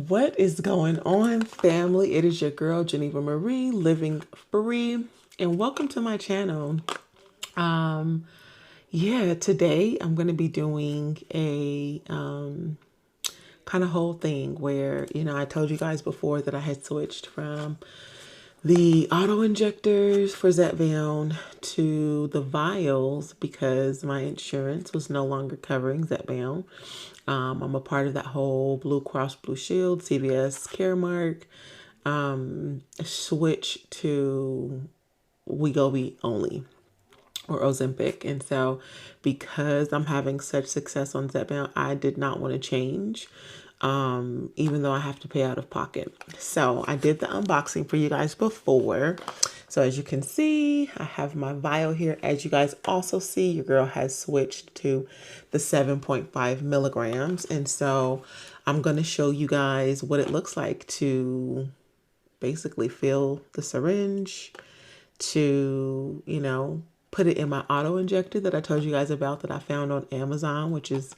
What is going on, family? It is your girl, Geneva Marie, living free, and welcome to my channel. Today I'm going to be doing a kind of whole thing where, I told you guys before that I had switched from the auto injectors for Zepbound to the vials because my insurance was no longer covering Zepbound. I'm a part of that whole Blue Cross Blue Shield CVS Caremark switch to Wegovy only, or Ozempic. And so because I'm having such success on Zepbound, I did not want to change, even though I have to pay out of pocket. So I did the unboxing for you guys before. So as you can see, I have my vial here. As you guys also see, your girl has switched to the 7.5 milligrams. And so I'm going to show you guys what it looks like to basically fill the syringe, to, put it in my auto injector that I told you guys about that I found on Amazon, which is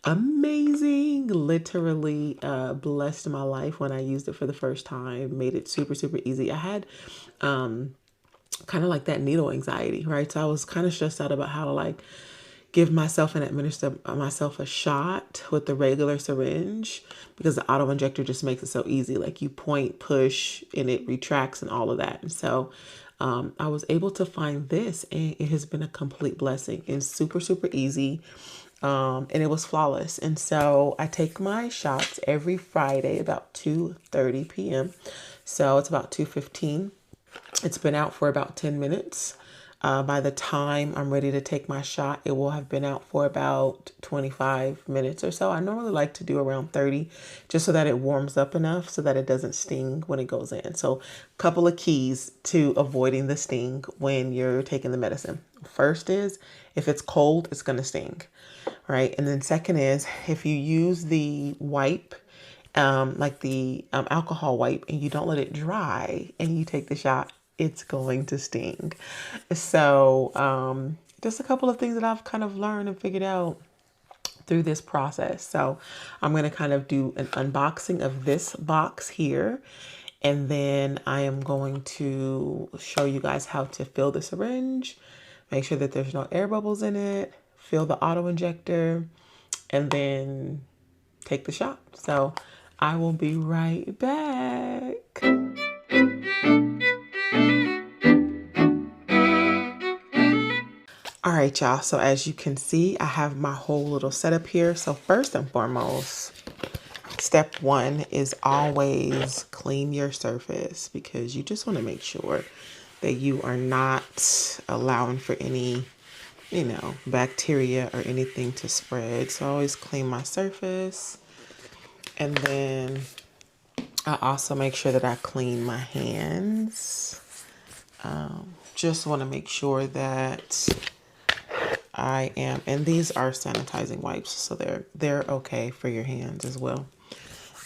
amazing. Literally blessed my life when I used it for the first time. Made it super, super easy. I had kind of like that needle anxiety, right? So I was kind of stressed out about how to give myself and administer myself a shot with the regular syringe, because the auto injector just makes it so easy. Like you point, push, and it retracts and all of that. And so I was able to find this, and it has been a complete blessing. It's super, super easy. And it was flawless. And so I take my shots every Friday about 2:30 p.m. So it's about 2:15. It's been out for about 10 minutes. By the time I'm ready to take my shot, it will have been out for about 25 minutes or so. I normally like to do around 30, just so that it warms up enough so that it doesn't sting when it goes in. So a couple of keys to avoiding the sting when you're taking the medicine. First is, if it's cold, it's going to sting, right? And then second is, if you use the wipe, like the alcohol wipe, and you don't let it dry and you take the shot, it's going to sting. So just a couple of things that I've kind of learned and figured out through this process. So I'm going to kind of do an unboxing of this box here, and then I am going to show you guys how to fill the syringe, make sure that there's no air bubbles in it, fill the auto injector, and then take the shot. So I will be right back. All right, y'all. So as you can see, I have my whole little setup here. So first and foremost, step one is always clean your surface, because you just want to make sure that you are not allowing for any, bacteria or anything to spread. So I always clean my surface. And then I also make sure that I clean my hands. Just want to make sure that I am, and these are sanitizing wipes, so they're okay for your hands as well.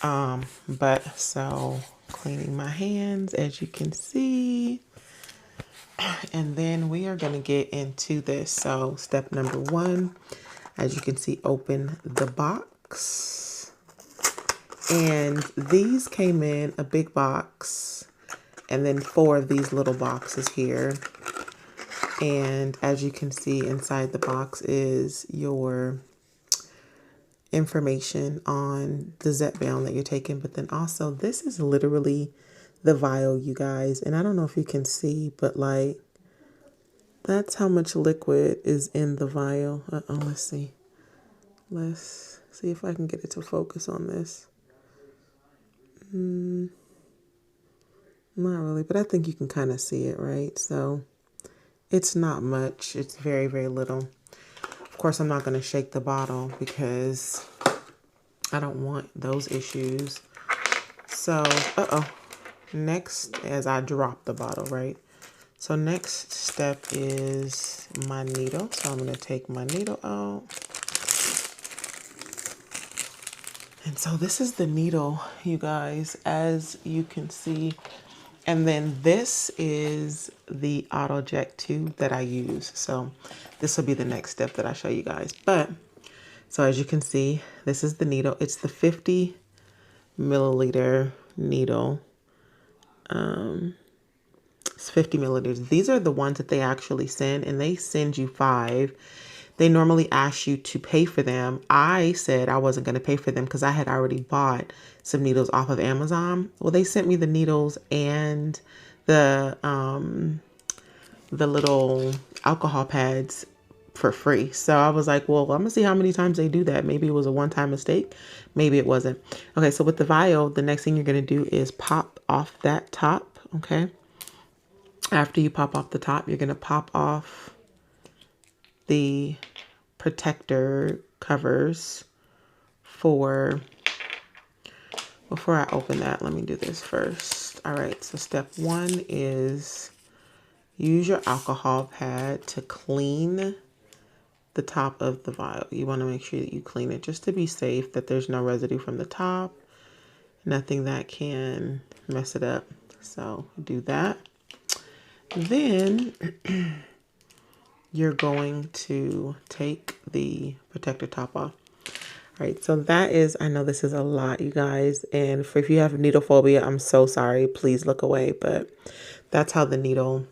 But so cleaning my hands, as you can see, and then we are going to get into this. So step number one, as you can see, open the box, and these came in a big box, and then 4 of these little boxes here. And as you can see, inside the box is your information on the Zepbound that you're taking. But then also, this is literally the vial, you guys. And I don't know if you can see, but that's how much liquid is in the vial. Let's see. Let's see if I can get it to focus on this. Not really, but I think you can kind of see it, right? So it's not much. It's very, very little. Of course, I'm not going to shake the bottle because I don't want those issues. So, next, as I drop the bottle, right? So next step is my needle. So I'm going to take my needle out. And so this is the needle, you guys, as you can see. And then this is the AutoJect tube that I use. So this will be the next step that I show you guys. But so as you can see, this is the needle. It's the 50 milliliter needle. It's 50 milliliters. These are the ones that they actually send, and they send you 5. They normally ask you to pay for them. I said I wasn't going to pay for them because I had already bought some needles off of Amazon. Well, they sent me the needles and the little alcohol pads for free. So I was like, well, I'm gonna see how many times they do that. Maybe it was a one-time mistake. Maybe it wasn't. Okay, so with the vial, the next thing you're gonna do is pop off that top, okay? After you pop off the top, you're gonna pop off the protector covers for, before I open that, let me do this first. All right, so step 1 is use your alcohol pad to clean the top of the vial. You want to make sure that you clean it just to be safe, that there's no residue from the top, nothing that can mess it up. So do that. Then you're going to take the protector top off. All right, so that is, I know this is a lot, you guys, and if you have needle phobia, I'm so sorry. Please look away, but that's how the needle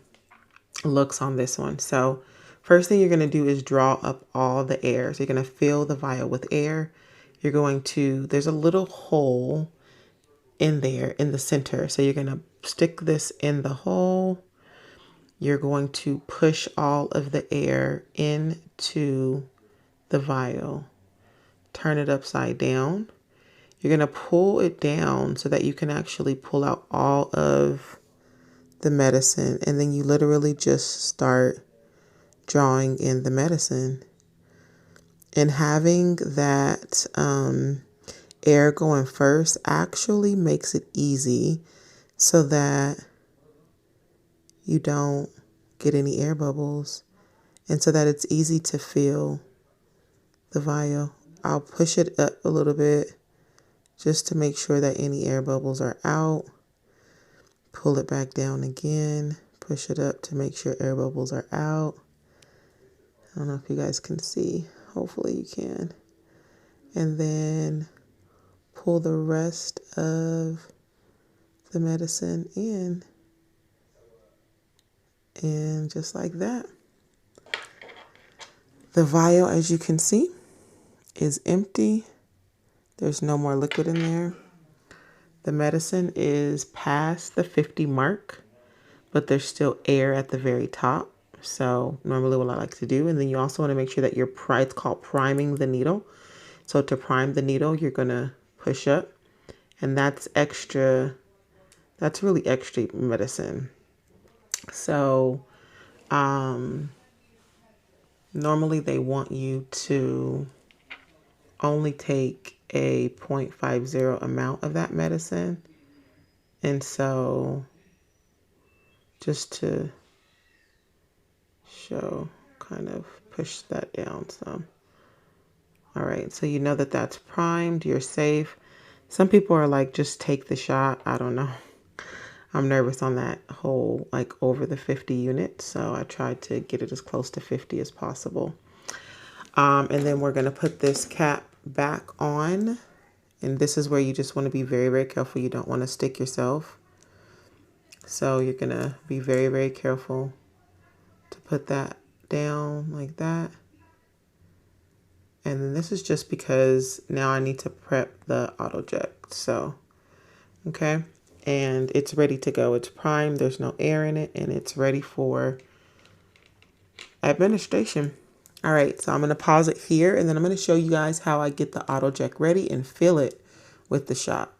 looks on this one. So first thing you're going to do is draw up all the air. So you're going to fill the vial with air. You're going to, there's a little hole in there in the center. So you're going to stick this in the hole. You're going to push all of the air into the vial. Turn it upside down. You're going to pull it down so that you can actually pull out all of the medicine, and then you literally just start drawing in the medicine. And having that air going first actually makes it easy so that you don't get any air bubbles, and so that it's easy to fill the vial. I'll push it up a little bit just to make sure that any air bubbles are out. Pull it back down again, push it up to make sure air bubbles are out. I don't know if you guys can see. Hopefully you can. And then pull the rest of the medicine in. And just like that. The vial, as you can see, is empty. There's no more liquid in there. The medicine is past the 50 mark, but there's still air at the very top. So normally what I like to do, and then you also want to make sure that it's called priming the needle. So to prime the needle, you're going to push up, and that's really extra medicine. So normally they want you to only take a 0.50 amount of that medicine. And so just to show, kind of push that down some. All right, so you know that that's primed, you're safe. Some people are like, just take the shot. I don't know. I'm nervous on that whole, like over the 50 units. So I tried to get it as close to 50 as possible. And then we're gonna put this cap back on. And this is where you just want to be very, very careful. You don't want to stick yourself. So you're going to be very, very careful to put that down like that. And then this is just because now I need to prep the AutoJect. So, okay. And it's ready to go. It's primed. There's no air in it. And it's ready for administration. All right, so I'm going to pause it here, and then I'm going to show you guys how I get the AutoJect ready and fill it with the shot.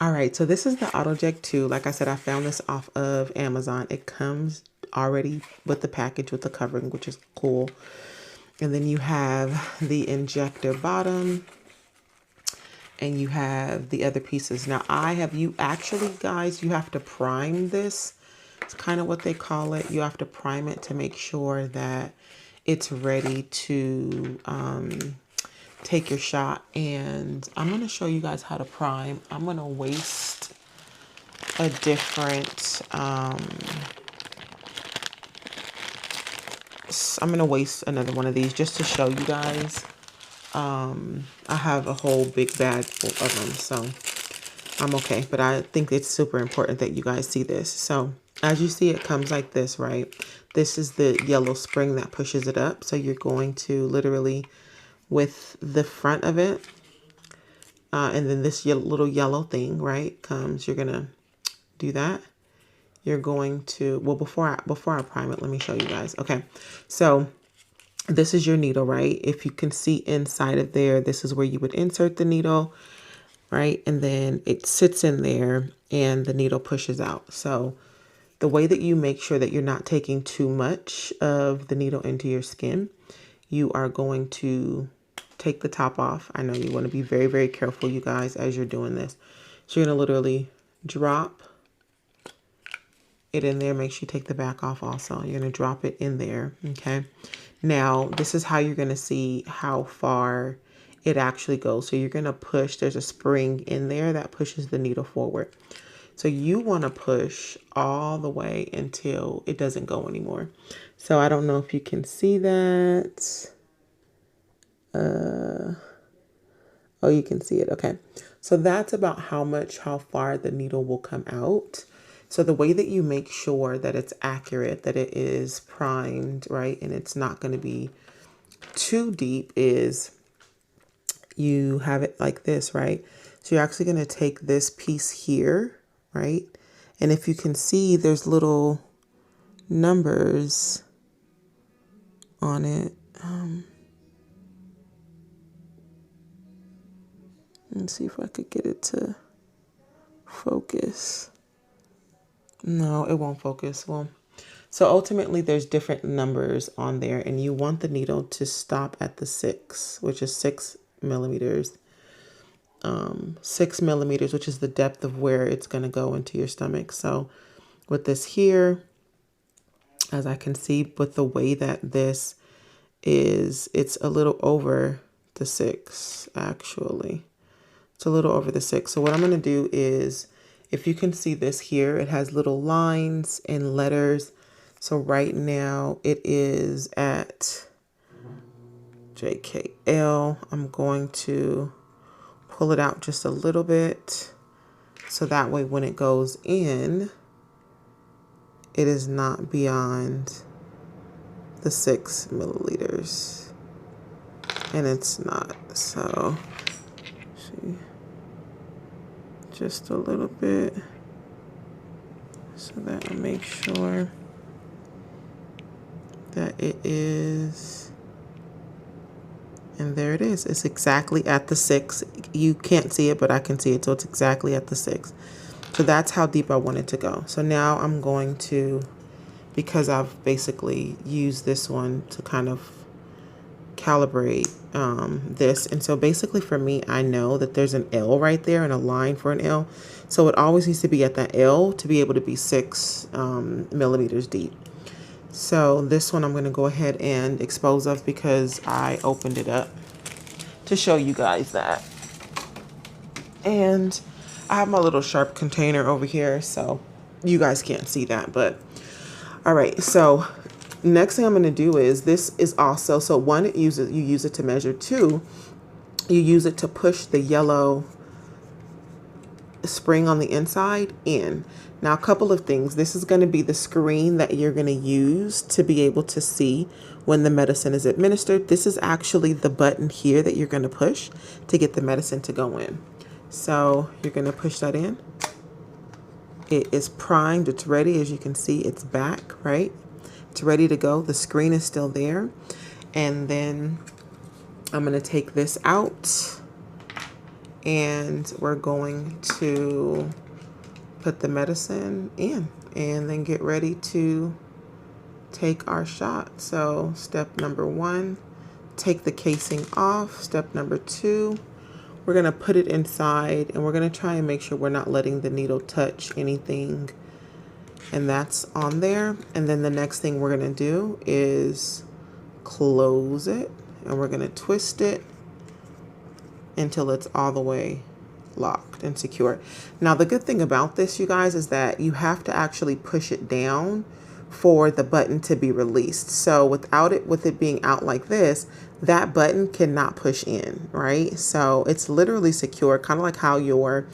All right, so this is the AutoJect 2. Like I said, I found this off of Amazon. It comes already with the package with the covering, which is cool. And then you have the injector bottom, and you have the other pieces. Now you have to prime this. It's kind of what they call it. You have to prime it to make sure that it's ready to take your shot. And I'm going to show you guys how to prime. I'm going to waste a different I'm gonna waste another one of these just to show you guys. I have a whole big bag full of them, so I'm okay. But I think it's super important that you guys see this. So as you see, it comes like this, right? This is the yellow spring that pushes it up. So you're going to literally, with the front of it, and then this little yellow thing, right, comes, you're gonna do that. You're going to, well, before I prime it, let me show you guys. Okay, so this is your needle, right? If you can see inside of there, this is where you would insert the needle, right? And then it sits in there and the needle pushes out. So the way that you make sure that you're not taking too much of the needle into your skin, you are going to take the top off. I know you want to be very, very careful, you guys, as you're doing this. So you're going to literally drop it in there. Make sure you take the back off also. You're going to drop it in there, okay? Now, this is how you're going to see how far it actually goes. So you're going to push. There's a spring in there that pushes the needle forward. So you want to push all the way until it doesn't go anymore. So I don't know if you can see that. Oh, you can see it. Okay. So that's about how far the needle will come out. So the way that you make sure that it's accurate, that it is primed, right, and it's not going to be too deep is you have it like this, right? So you're actually going to take this piece here, right? And if you can see, there's little numbers on it. Let's see if I could get it to focus. No, it won't focus. Well, so ultimately there's different numbers on there and you want the needle to stop at the 6, which is 6 millimeters. 6 millimeters, which is the depth of where it's going to go into your stomach. So with this here, as I can see with the way that this is, it's a little over the 6, actually. It's a little over the 6. So what I'm going to do is, if you can see this here, it has little lines and letters. So right now it is at JKL. I'm going to pull it out just a little bit. So that way when it goes in, it is not beyond the 6 milliliters. And it's not. So, see. Just a little bit so that I make sure that it is, and there it is. It's exactly at the 6. You can't see it, but I can see it, so it's exactly at the 6. So that's how deep I want it to go. So now I'm going to, because I've basically used this one to kind of calibrate this, and so basically for me, I know that there's an L right there and a line for an L, so it always needs to be at that L to be able to be 6 millimeters deep. So this one I'm going to go ahead and expose of because I opened it up to show you guys that, and I have my little sharp container over here so you guys can't see that, but all right. So next thing I'm going to do is, this is also, so one, you use it to measure. 2, you use it to push the yellow spring on the inside in. Now, a couple of things. This is going to be the screen that you're going to use to be able to see when the medicine is administered. This is actually the button here that you're going to push to get the medicine to go in. So you're going to push that in. It is primed. It's ready. As you can see, it's back, right? It's ready to go. The screen is still there. And then I'm going to take this out and we're going to put the medicine in and then get ready to take our shot. So step number 1, take the casing off. Step number 2, we're going to put it inside and we're going to try and make sure we're not letting the needle touch anything. And that's on there. And then the next thing we're going to do is close it and we're going to twist it until it's all the way locked and secure. Now, the good thing about this, you guys, is that you have to actually push it down for the button to be released. So with it being out like this, that button cannot push in, right? So it's literally secure, kind of like how your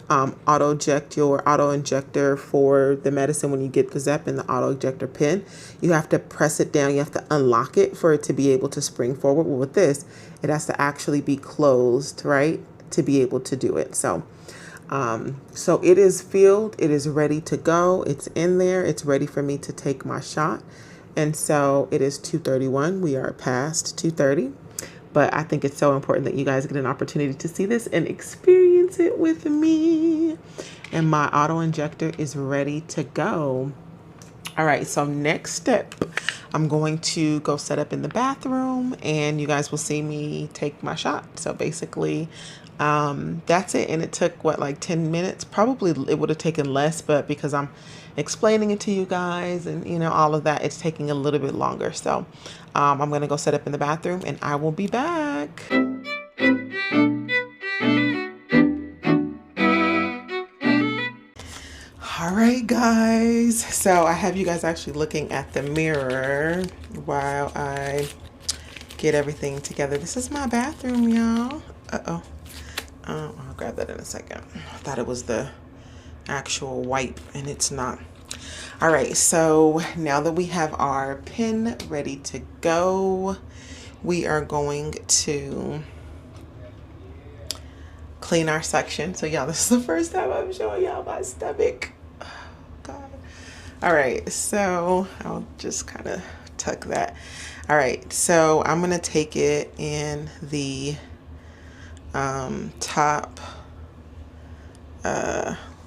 AutoJect, your auto injector for the medicine, when you get the Zep and the auto injector pin, you have to press it down, you have to unlock it for it to be able to spring forward. Well, with this, it has to actually be closed, right, to be able to do it. So so it is filled, it is ready to go, it's in there, it's ready for me to take my shot. And so it is 2:31. We are past 2:30. But I think it's so important that you guys get an opportunity to see this and experience it with me. And my auto injector is ready to go. All right, so next step, I'm going to go set up in the bathroom and you guys will see me take my shot. So basically, that's it. And it took what, like 10 minutes? Probably it would have taken less, but because I'm explaining it to you guys and all of that, it's taking a little bit longer. So I'm gonna go set up in the bathroom and I will be back. All right, guys, so I have you guys actually looking at the mirror while I get everything together. This is my bathroom, y'all. I'll grab that in a second. I thought it was the actual wipe and it's not. All right, so now that we have our pen ready to go, we are going to clean our section. So y'all, this is the first time I'm showing y'all my stomach. Oh, God. All right, so I'll just kind of tuck that. All right, so I'm gonna take it in the top.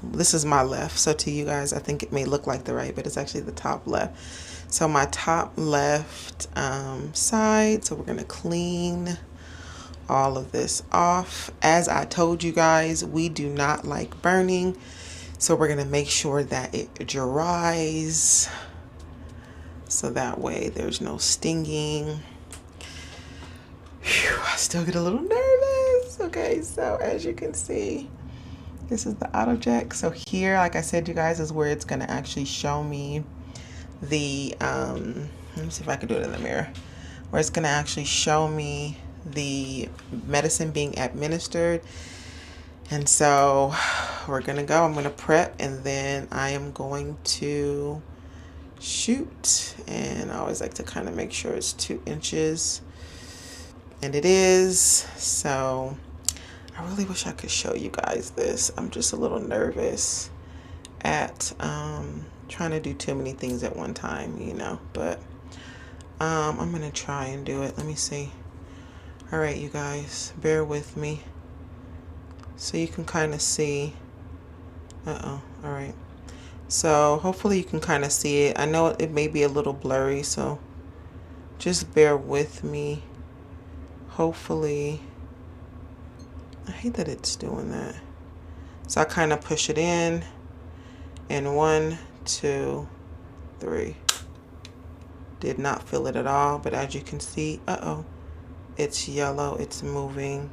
This is my left, so to you guys I think it may look like the right, but it's actually the top left. So my top left side. So we're gonna clean all of this off. As I told you guys, we do not like burning, so we're gonna make sure that it dries so that way there's no stinging. Whew, I still get a little nervous. Okay, so as you can see, this is the AutoJect. So here, like I said, you guys, is where it's gonna actually show me the, let me see if I can do it in the mirror, where it's gonna actually show me the medicine being administered. And so we're gonna go, I'm gonna prep, and then I am going to shoot. And I always like to kind of make sure it's 2 inches, and it is. So I really wish I could show you guys this. I'm just a little nervous at trying to do too many things at one time, but I'm gonna try and do it. Let me see. All right, you guys, bear with me so you can kind of see. All right, so hopefully you can kind of see it. I know it may be a little blurry, so just bear with me. Hopefully, I hate that it's doing that. So I kind of push it in, and 1, 2, 3. Did not feel it at all, but as you can see, it's yellow, it's moving,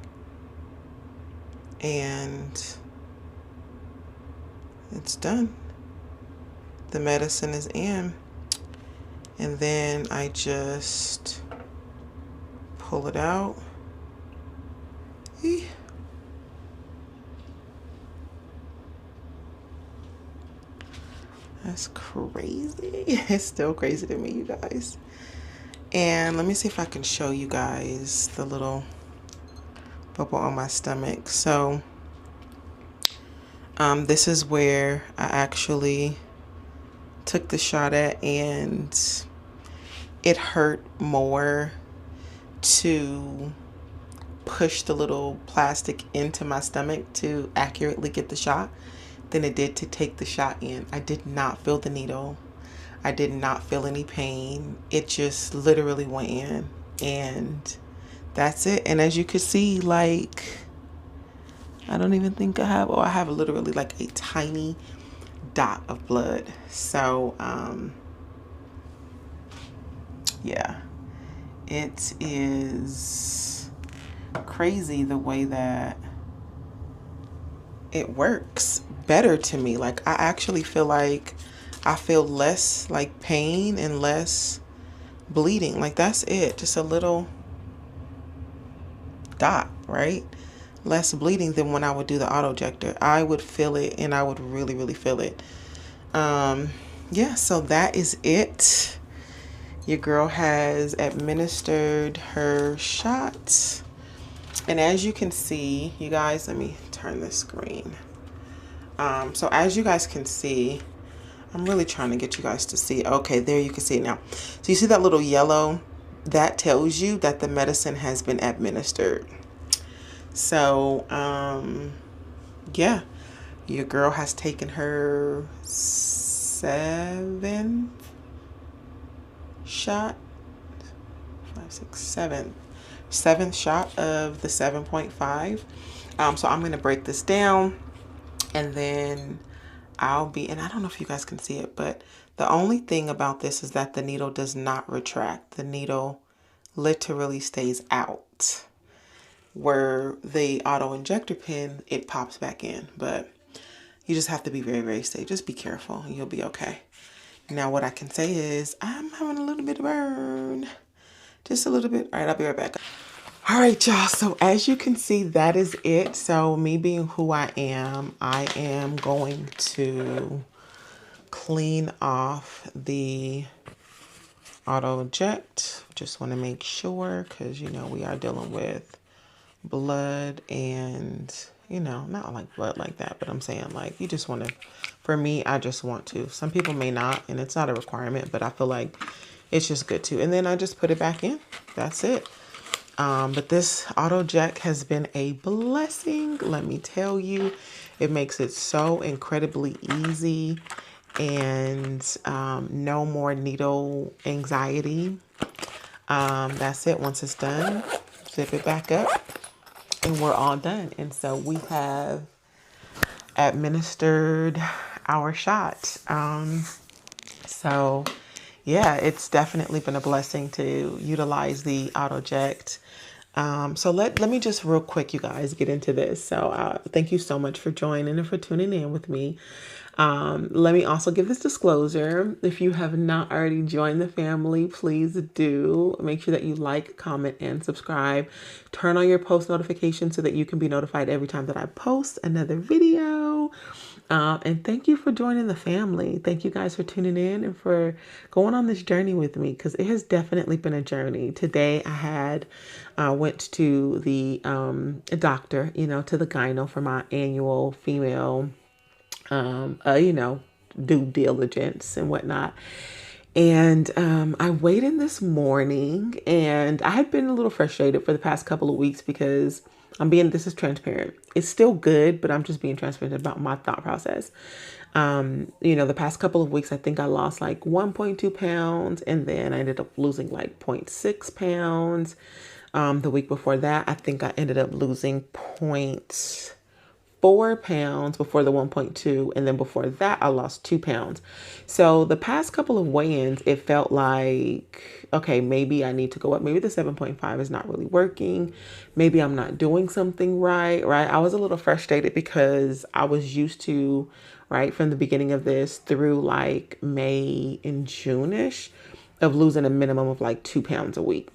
and it's done. The medicine is in, and then I just pull it out. That's crazy. It's still crazy to me, you guys. And let me see if I can show you guys the little bubble on my stomach. So this is where I actually took the shot at, and it hurt more to push the little plastic into my stomach to accurately get the shot than it did to take the shot in. I did not feel the needle. I did not feel any pain. It just literally went in, and that's it. And as you can see, like, I don't even think I have, I have literally like a tiny dot of blood. So yeah, it is crazy the way that it works better to me. Like, I actually feel like I feel less like pain and less bleeding. Like that's it. Just a little dot, right? Less bleeding than when I would do the AutoJector. I would feel it, and I would really, really feel it. Yeah, so that is it. Your girl has administered her shot. And as you can see, you guys, let me turn the screen. So as you guys can see, I'm really trying to get you guys to see. Okay, there you can see it now. So you see that little yellow? That tells you that the medicine has been administered. So, yeah, your girl has taken her seventh shot, seventh shot of the 7.5. So I'm going to break this down, and then and I don't know if you guys can see it, but the only thing about this is that the needle does not retract. The needle literally stays out. Where the auto injector pen, it pops back in, but you just have to be very, very safe. Just be careful and you'll be okay. Now what I can say is I'm having a little bit of burn. Just a little bit. All right, I'll be right back. All right, y'all. So as you can see, that is it. So me being who I am going to clean off the AutoJect. Just want to make sure, because you know we are dealing with blood, and you know, not like blood like that, but I'm saying like you just want to, for me, I just want to. Some people may not, and it's not a requirement, but I feel like it's just good to. And then I just put it back in. That's it. But this AutoJect has been a blessing. Let me tell you, it makes it so incredibly easy, and no more needle anxiety. That's it. Once it's done, zip it back up, and we're all done. And so we have administered our shot. So yeah, it's definitely been a blessing to utilize the AutoJect. So let me just real quick, you guys, get into this. So thank you so much for joining and for tuning in with me. Let me also give this disclosure. If you have not already joined the family, please do make sure that you like, comment, and subscribe. Turn on your post notifications so that you can be notified every time that I post another video. And thank you for joining the family. Thank you guys for tuning in and for going on this journey with me, because it has definitely been a journey. Today I went to the doctor, you know, to the gyno for my annual female you know, due diligence and whatnot. And I weighed in this morning, and I had been a little frustrated for the past couple of weeks because this is transparent. It's still good, but I'm just being transparent about my thought process. You know, the past couple of weeks, I think I lost like 1.2 pounds, and then I ended up losing like 0.6 pounds. The week before that, I think I ended up losing 0.4 pounds before the 1.2, and then before that I lost 2 pounds. So the past couple of weigh-ins, it felt like, okay, maybe I need to go up. Maybe the 7.5 is not really working. Maybe I'm not doing something right. I was a little frustrated because I was used to, right, from the beginning of this through like May and June-ish, of losing a minimum of like 2 pounds a week.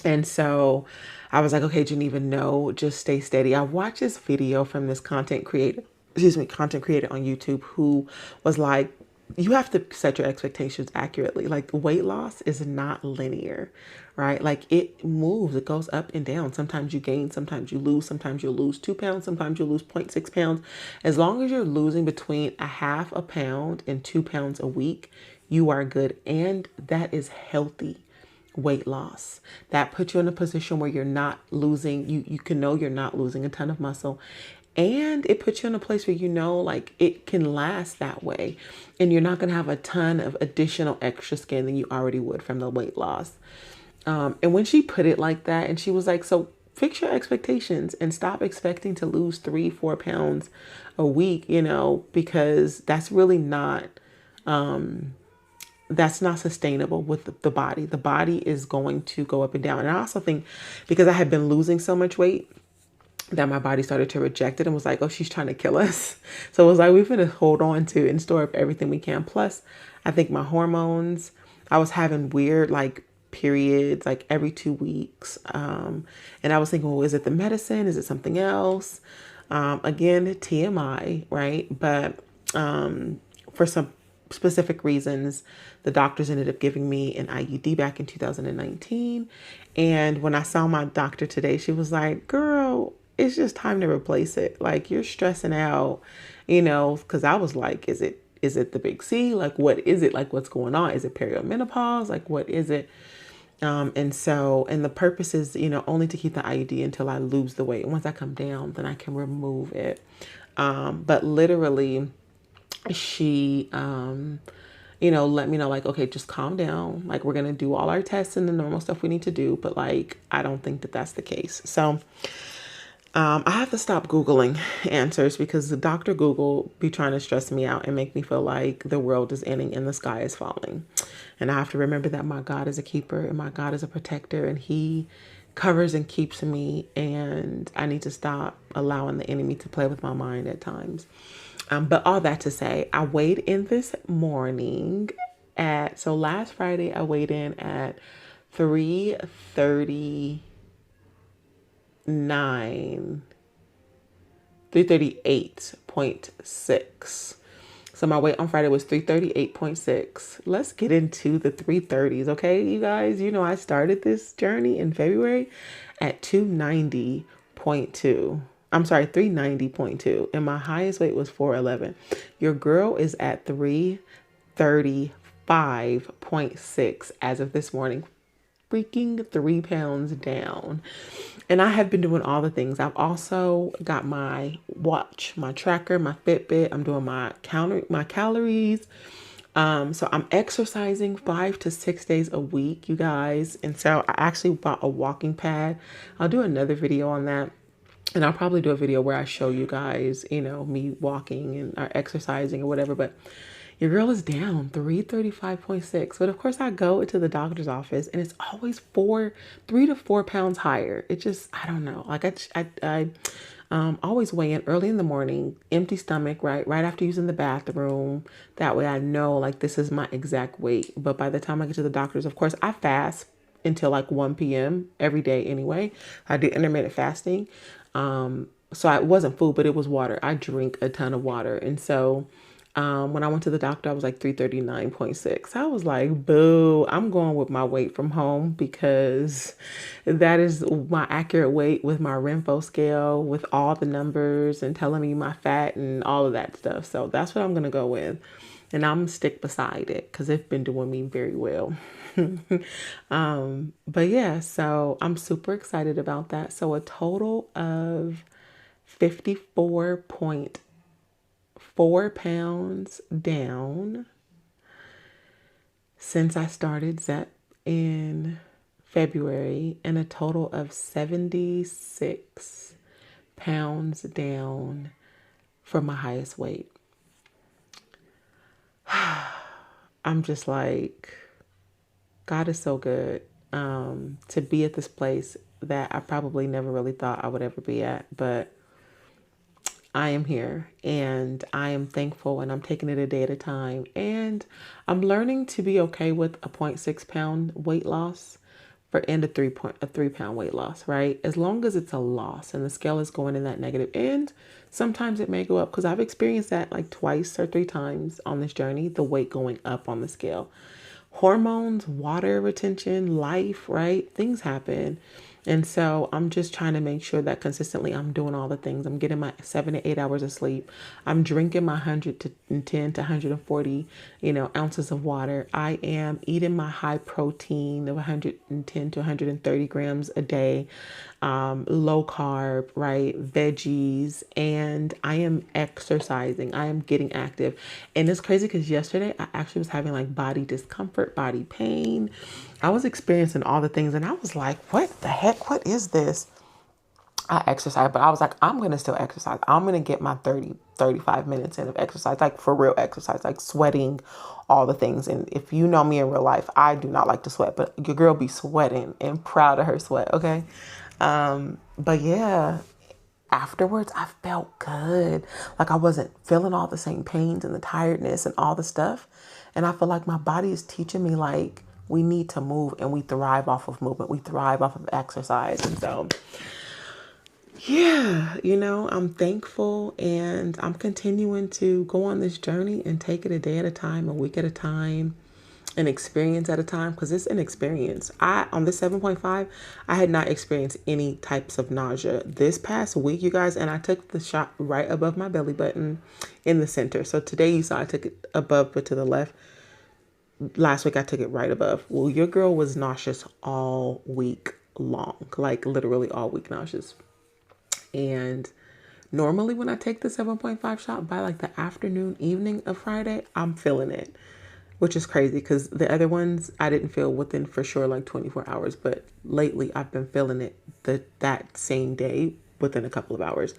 And so I was like, okay, Geneva, no, just stay steady. I watched this video from this content creator on YouTube, who was like, you have to set your expectations accurately. Like, weight loss is not linear, right? Like, it moves, it goes up and down. Sometimes you gain, sometimes you lose, sometimes you'll lose 2 pounds, sometimes you'll lose 0.6 pounds. As long as you're losing between a half a pound and 2 pounds a week, you are good. And that is healthy weight loss. That puts you in a position where you're not losing, you can know you're not losing a ton of muscle, and it puts you in a place where you know like it can last that way, and you're not going to have a ton of additional extra skin than you already would from the weight loss. And when she put it like that, and she was like, so fix your expectations and stop expecting to lose 3-4 pounds a week, you know, because that's really not that's not sustainable with the body. The body is going to go up and down. And I also think because I had been losing so much weight, that my body started to reject it and was like, oh, she's trying to kill us. So it was like, we're going to hold on to and store up everything we can. Plus, I think my hormones, I was having weird like periods like every 2 weeks. And I was thinking, well, is it the medicine? Is it something else? Again, TMI, right? But for some specific reasons, the doctors ended up giving me an IUD back in 2019. And when I saw my doctor today, she was like, girl, it's just time to replace it. Like, you're stressing out, because I was like, is it the big C? Like, what is it? Like, what's going on? Is it perimenopause? Like, what is it? And the purpose is, only to keep the IUD until I lose the weight. Once I come down, then I can remove it. But literally, she, let me know, like, okay, just calm down. Like, we're going to do all our tests and the normal stuff we need to do. But like, I don't think that that's the case. So, I have to stop Googling answers because the Dr. Google be trying to stress me out and make me feel like the world is ending and the sky is falling. And I have to remember that my God is a keeper and my God is a protector, and he covers and keeps me. And I need to stop allowing the enemy to play with my mind at times. But all that to say, I weighed in this morning so last Friday, I weighed in at 330. 338.6. So my weight on Friday was 338.6. Let's get into the 330s, okay, you guys? I started this journey in February at 290.2. I'm sorry, 390.2. And my highest weight was 411. Your girl is at 335.6 as of this morning. Freaking 3 pounds down. And I have been doing all the things. I've also got my watch, my tracker, my Fitbit. I'm doing my calories. So I'm exercising 5 to 6 days a week, you guys. And so I actually bought a walking pad. I'll do another video on that. And I'll probably do a video where I show you guys, me walking and or exercising or whatever. But your girl is down 335.6. But of course, I go into the doctor's office and it's always 3 to 4 pounds higher. It just, I don't know. Like I always weigh in early in the morning, empty stomach, right after using the bathroom. That way I know like this is my exact weight. But by the time I get to the doctor's, of course, I fast until like 1 p.m. every day anyway. I do intermittent fasting. So it wasn't food, but it was water. I drink a ton of water. And so when I went to the doctor, I was like 339.6. I was like, boo, I'm going with my weight from home because that is my accurate weight with my Renpho scale, with all the numbers and telling me my fat and all of that stuff. So that's what I'm going to go with. And I'm going to stick beside it because it's been doing me very well. But yeah, so I'm super excited about that. So a total of 54.4 pounds down since I started Zep in February, and a total of 76 pounds down from my highest weight. I'm just like, God is so good to be at this place that I probably never really thought I would ever be at, but I am here and I am thankful, and I'm taking it a day at a time, and I'm learning to be okay with a 0.6 pound weight loss and a 3 pound weight loss, right? As long as it's a loss and the scale is going in that negative end, sometimes it may go up, because I've experienced that like twice or 3 times on this journey, the weight going up on the scale. Hormones, water retention, life, right? Things happen. And so I'm just trying to make sure that consistently I'm doing all the things. I'm getting my 7 to 8 hours of sleep. I'm drinking my 110 to 140, ounces of water. I am eating my high protein of 110 to 130 grams a day, low carb, right? Veggies, and I am exercising. I am getting active. And it's crazy because yesterday I actually was having like body discomfort, body pain. I was experiencing all the things and I was like, what the heck? What is this? I exercise, but I was like, I'm going to still exercise. I'm going to get my 35 minutes in of exercise, like for real exercise, like sweating, all the things. And if you know me in real life, I do not like to sweat, but your girl be sweating and proud of her sweat. Okay. But yeah, afterwards, I felt good. Like I wasn't feeling all the same pains and the tiredness and all the stuff. And I feel like my body is teaching me like we need to move, and we thrive off of movement. We thrive off of exercise. And so, yeah, I'm thankful, and I'm continuing to go on this journey and take it a day at a time, a week at a time, an experience at a time, because it's an experience. On the 7.5, I had not experienced any types of nausea this past week, you guys, and I took the shot right above my belly button in the center. So today you saw I took it above but to the left. Last week I took it right above. Well, your girl was nauseous all week long, like literally all week nauseous. And normally when I take the 7.5 shot, by like the afternoon, evening of Friday, I'm feeling it, which is crazy because the other ones I didn't feel within for sure like 24 hours. But lately I've been feeling it that same day within a couple of hours.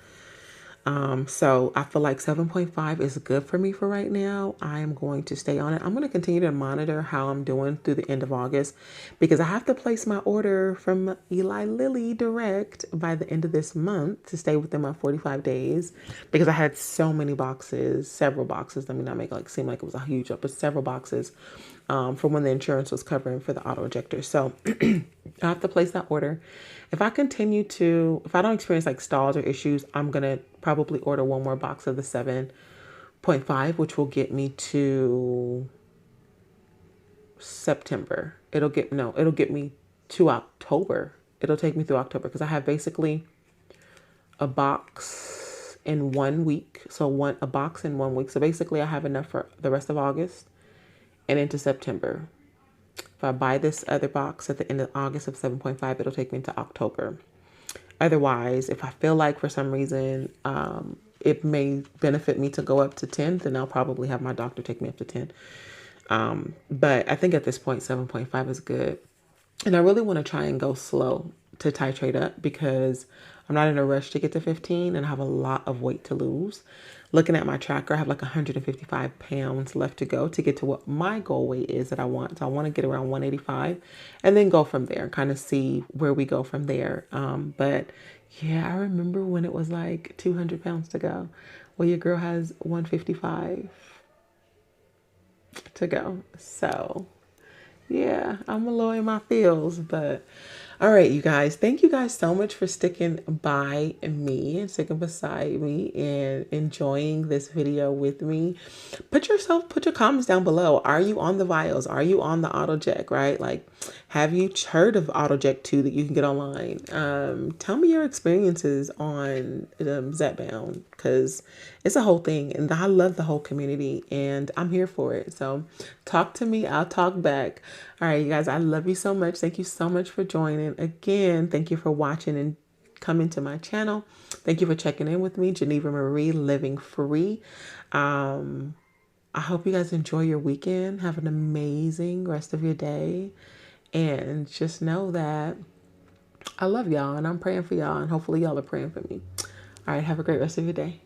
So I feel like 7.5 is good for me for right now. I am going to stay on it. I'm going to continue to monitor how I'm doing through the end of August, because I have to place my order from Eli Lilly direct by the end of this month to stay within my 45 days, because I had so many boxes, several boxes. Let me not make it seem like it was a huge up, but several boxes from when the insurance was covering for the AutoJector. So I have to place that order. If I don't experience like stalls or issues, I'm going to probably order one more box of the 7.5, which will get me to September. It'll get me to October. It'll take me through October, because I have basically a box in 1 week. So a box in 1 week. So basically I have enough for the rest of August and into September. If I buy this other box at the end of August of 7.5, it'll take me into October. Otherwise, if I feel like for some reason it may benefit me to go up to 10, then I'll probably have my doctor take me up to 10. But I think at this point, 7.5 is good. And I really want to try and go slow to titrate up, because I'm not in a rush to get to 15 and I have a lot of weight to lose. Looking at my tracker, I have like 155 pounds left to go to get to what my goal weight is that I want. So I want to get around 185 and then go from there, kind of see where we go from there. But yeah, I remember when it was like 200 pounds to go. Well, your girl has 155 to go. So yeah, I'm a little in my feels, but all right, you guys, thank you guys so much for sticking by me and sticking beside me and enjoying this video with me. Put your comments down below. Are you on the Vials? Are you on the AutoJect, right? Like, have you heard of AutoJect 2 that you can get online? Tell me your experiences on Zepbound, because it's a whole thing, and I love the whole community, and I'm here for it. So talk to me. I'll talk back. All right, you guys, I love you so much. Thank you so much for joining. Again, thank you for watching and coming to my channel. Thank you for checking in with me, Geneva Marie, Living Free. I hope you guys enjoy your weekend. Have an amazing rest of your day. And just know that I love y'all, and I'm praying for y'all, and hopefully y'all are praying for me. All right, have a great rest of your day.